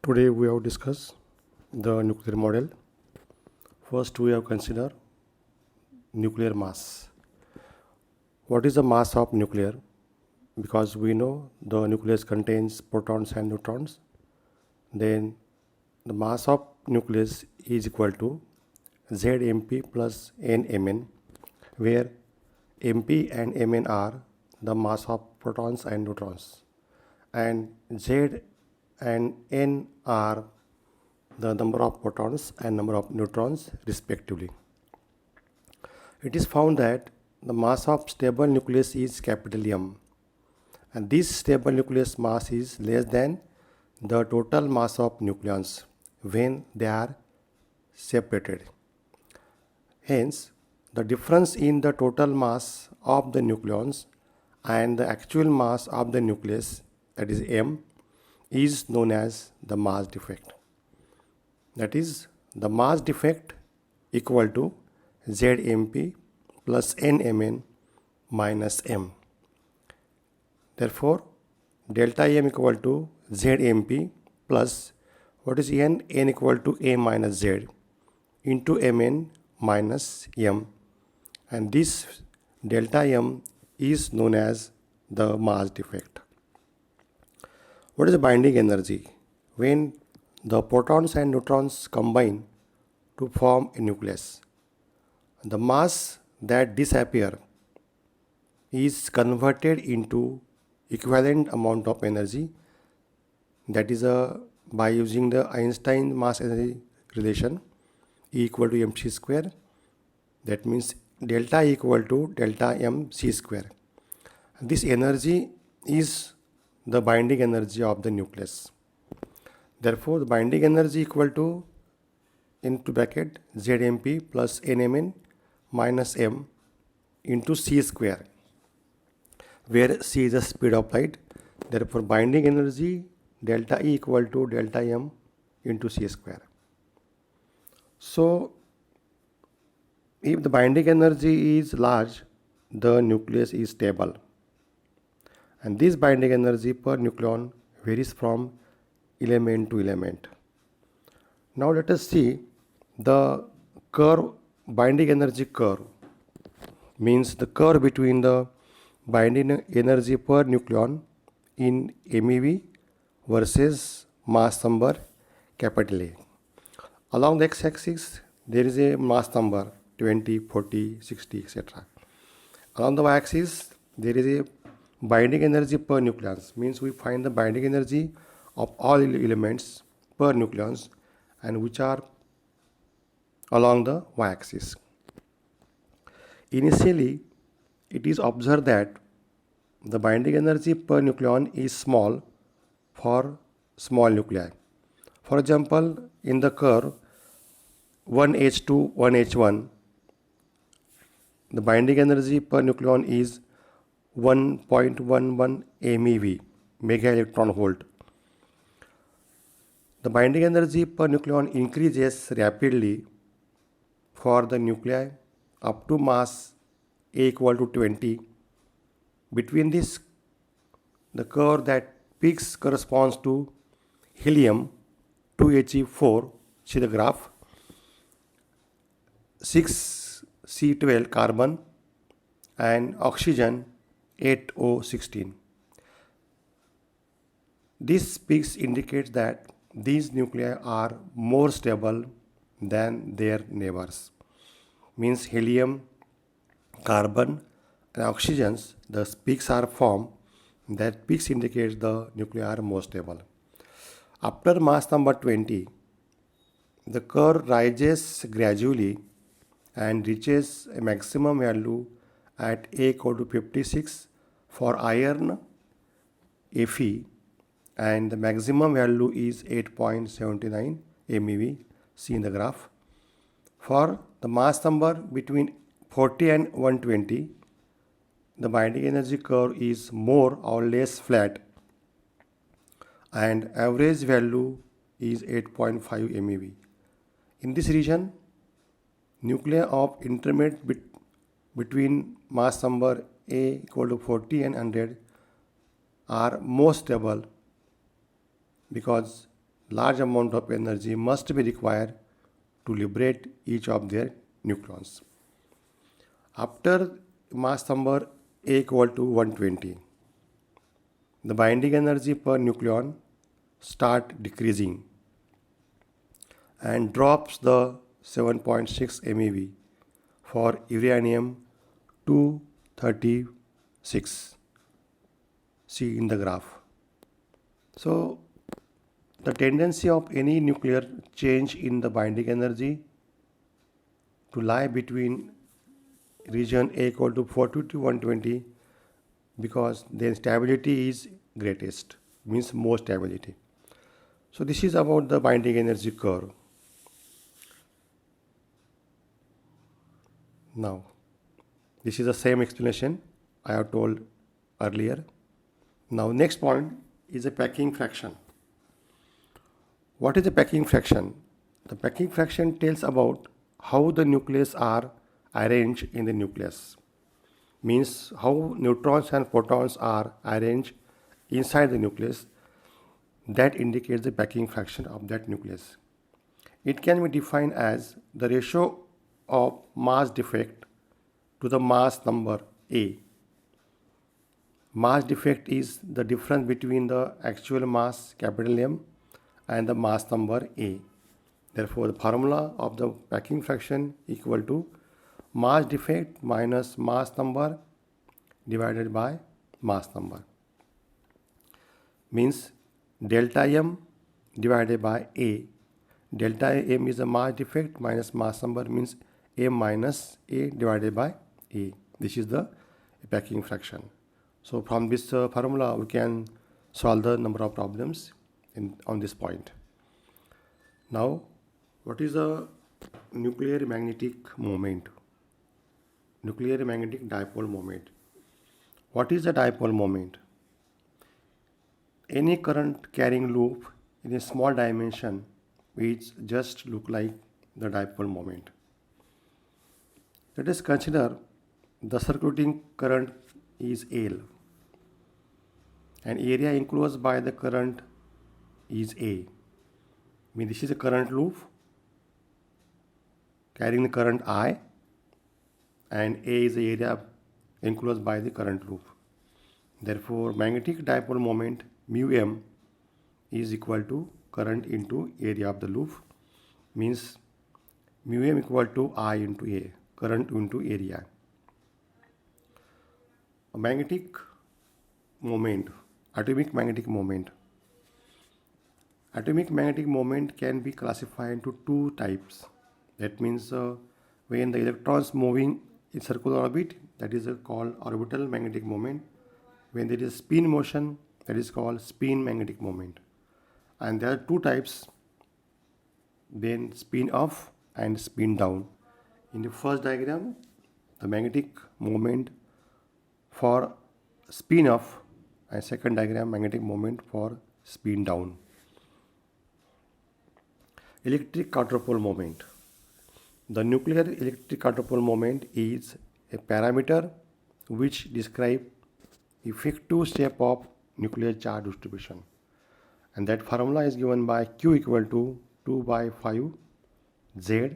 Today we have discussed the nuclear model. First we have considered nuclear mass. What is the mass of nuclear? Because we know the nucleus contains protons and neutrons. Then the mass of nucleus is equal to Zmp plus Nmn, where Mp and Mn are the mass of protons and neutrons, and Z and N are the number of protons and number of neutrons respectively. It is found that the mass of stable nucleus is capital M, and this stable nucleus mass is less than the total mass of nucleons when they are separated. Hence, the difference in the total mass of the nucleons and the actual mass of the nucleus, that is M, is known as the mass defect. That is, the mass defect equal to Zmp plus Nmn minus M. Therefore, delta M equal to Zmp plus what is N? N equal to A minus Z into Mn minus M, and this delta M is known as the mass defect. What is the binding energy? When the protons and neutrons combine to form a nucleus, the mass that disappear is converted into equivalent amount of energy, that is by using the Einstein mass energy relation, E equal to mc square. That means delta E equal to delta mc square. This energy is the binding energy of the nucleus. Therefore, the binding energy equal to into bracket Zmp plus Nmn minus M into c square, where c is the speed of light. Therefore, binding energy delta E equal to delta M into c square. So, if the binding energy is large, the nucleus is stable, and this binding energy per nucleon varies from element to element. Now let us see the curve, binding energy curve, means the curve between the binding energy per nucleon in MeV versus mass number capital A. Along the x-axis there is a mass number 20, 40, 60, etc. Along the y-axis there is a binding energy per nucleons, means we find the binding energy of all elements per nucleons and which are along the y-axis. Initially, it is observed that the binding energy per nucleon is small for small nuclei. For example, in the curve 1h2, 1h1, the binding energy per nucleon is 1.11 MeV, mega electron volt. The binding energy per nucleon increases rapidly for the nuclei up to mass A equal to 20. Between this, the curve that peaks corresponds to helium 2He4, see the graph, 6C12 carbon, and oxygen 8O16. This peaks indicates that these nuclei are more stable than their neighbors, means helium, carbon and oxygens. The peaks are formed, that peaks indicates the nuclei are more stable. After mass number 20, the curve rises gradually and reaches a maximum value at A equal to 56 for iron Fe, and the maximum value is 8.79 MeV, see in the graph. For the mass number between 40 and 120, the binding energy curve is more or less flat and average value is 8.5 MeV. In this region, nuclei of intermediate between mass number A equal to 40 and 100 are more stable because large amount of energy must be required to liberate each of their nucleons. After mass number A equal to 120, the binding energy per nucleon start decreasing and drops the 7.6 MeV for uranium 236. See in the graph. So the tendency of any nuclear change in the binding energy to lie between region A equal to 40 to 120, because then stability is greatest, means more stability. So this is about the binding energy curve. Now, this is the same explanation I have told earlier. Now, next point is a packing fraction. What is the packing fraction? The packing fraction tells about how the nucleus are arranged in the nucleus. Means how neutrons and protons are arranged inside the nucleus. That indicates the packing fraction of that nucleus. It can be defined as the ratio of mass defect to the mass number A. Mass defect is the difference between the actual mass capital M and the mass number A. Therefore, the formula of the packing fraction equal to mass defect minus mass number divided by mass number. Means delta M divided by A. Delta M is the mass defect minus mass number, means M minus A divided by A. This is the packing fraction. So from this formula we can solve the number of problems on this point. Now, what is the nuclear magnetic moment? Nuclear magnetic dipole moment. What is the dipole moment? Any current carrying loop in a small dimension which just look like the dipole moment. Let us consider the circulating current is L and area enclosed by the current is A. This is a current loop carrying the current I, and A is the area enclosed by the current loop. Therefore, magnetic dipole moment mu m is equal to current into area of the loop, means mu m equal to I into A, current into area. A magnetic moment, atomic magnetic moment. Atomic magnetic moment can be classified into two types. That means when the electrons moving in circular orbit, that is called orbital magnetic moment. When there is spin motion, that is called spin magnetic moment. And there are two types, then spin up and spin down. In the first diagram, the magnetic moment for spin up, and second diagram, magnetic moment for spin down. Electric counterpole moment. The nuclear electric counterpole moment is a parameter which describes effective shape of nuclear charge distribution, and that formula is given by Q equal to 2 by 5 Z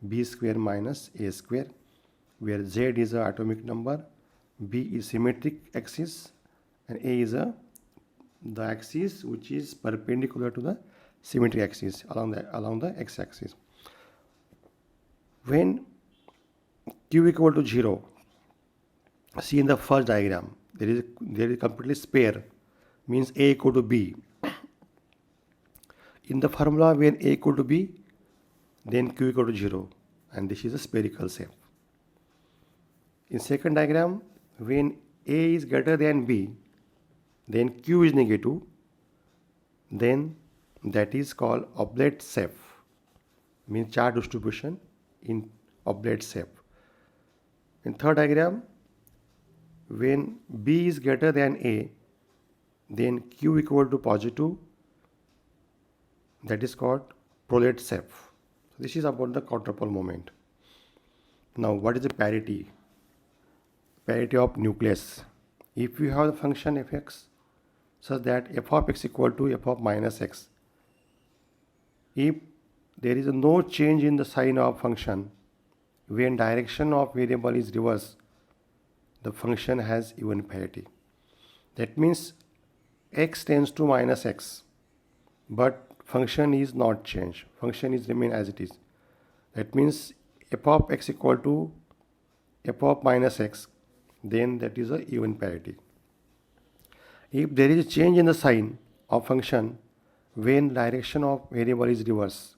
B square minus A square, where Z is the atomic number, B is symmetric axis, and A is the axis which is perpendicular to the symmetric axis along the x-axis. When Q equal to 0, see in the first diagram, there is completely spare, means A equal to B. In the formula, when A equal to B, then Q equal to 0, and this is a spherical shape. In second diagram, when A is greater than B, then Q is negative, then that is called oblate shape, means charge distribution in oblate shape. In third diagram, when B is greater than A, then Q equal to positive, that is called prolate shape. So this is about the counterpole moment. Now, what is the parity? Parity of nucleus. If you have the function fx such that f of x equal to f of minus x, If there is no change in the sign of function, when direction of variable is reversed, the function has even parity. That means x tends to minus x, but function is not changed. Function is remain as it is. That means f of x equal to f of minus x, then that is a even parity. If there is a change in the sign of function when direction of variable is reversed,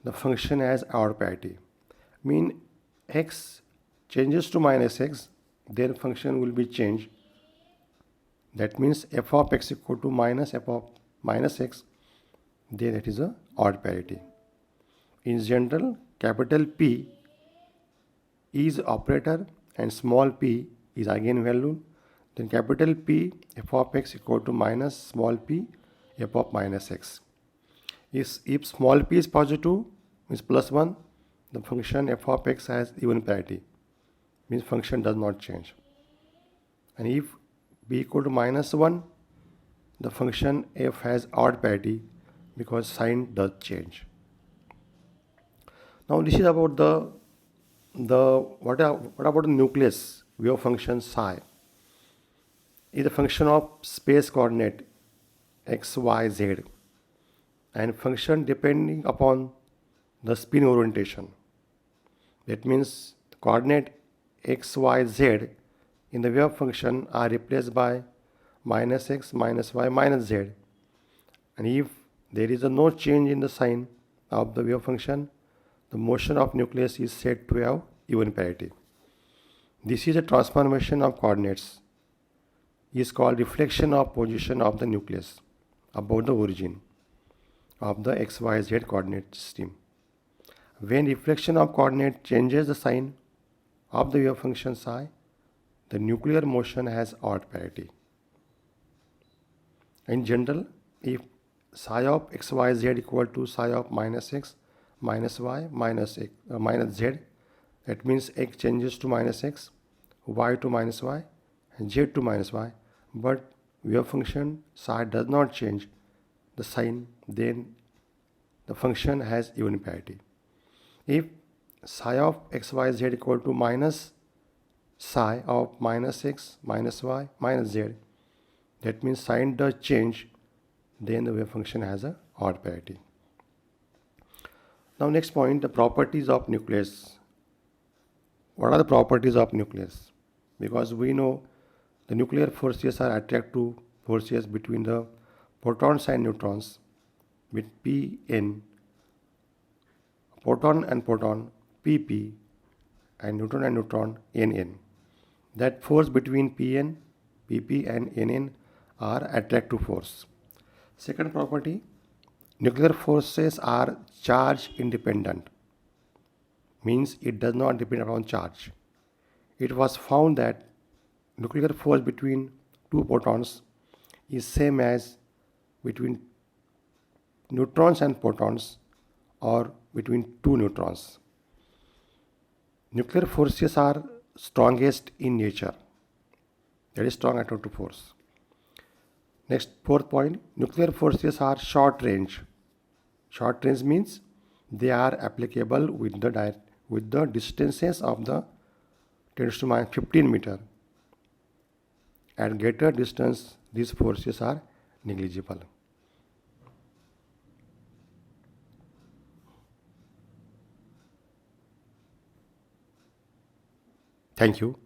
the function has odd parity. Mean x changes to minus x, then function will be changed. That means f of x equal to minus f of minus x, then that is a odd parity. In general, capital P is operator and small p is eigenvalue. Then capital P f of x equal to minus small p f of minus x. If small p is positive, means plus 1, the function f of x has even parity, means function does not change. And if b equal to minus 1, the function f has odd parity because sign does change. Now this is about what about the nucleus wave function psi is a function of space coordinate x, y, z and function depending upon the spin orientation. That means the coordinate x, y, z in the wave function are replaced by minus x, minus y, minus z. And if there is no change in the sign of the wave function, the motion of nucleus is said to have even parity. This is a transformation of coordinates. It is called reflection of position of the nucleus about the origin of the xyz coordinate system. When reflection of coordinate changes the sign of the wave function psi, the nuclear motion has odd parity. In general, if psi of xyz equal to psi of minus x minus y minus z, that means x changes to minus x, y to minus y, and z to minus y, but wave function psi does not change the sign, then the function has even parity. If psi of xyz equal to minus psi of minus x minus y minus z, that means sign does change, then the wave function has a odd parity. Now next point, the properties of nucleus. What are the properties of nucleus? Because we know the nuclear forces are attractive forces between the protons and neutrons with Pn, proton and proton Pp, and neutron Nn. That force between Pn, Pp and Nn are attractive force. Second property, nuclear forces are charge independent, means it does not depend upon charge. It was found that nuclear force between two protons is same as between neutrons and protons or between two neutrons. Nuclear forces are strongest in nature, that is strong attractive force. Next, fourth point, nuclear forces are short range. Short range means they are applicable with the distances of the 10 to minus 15 meter. At greater distance, these forces are negligible. Thank you.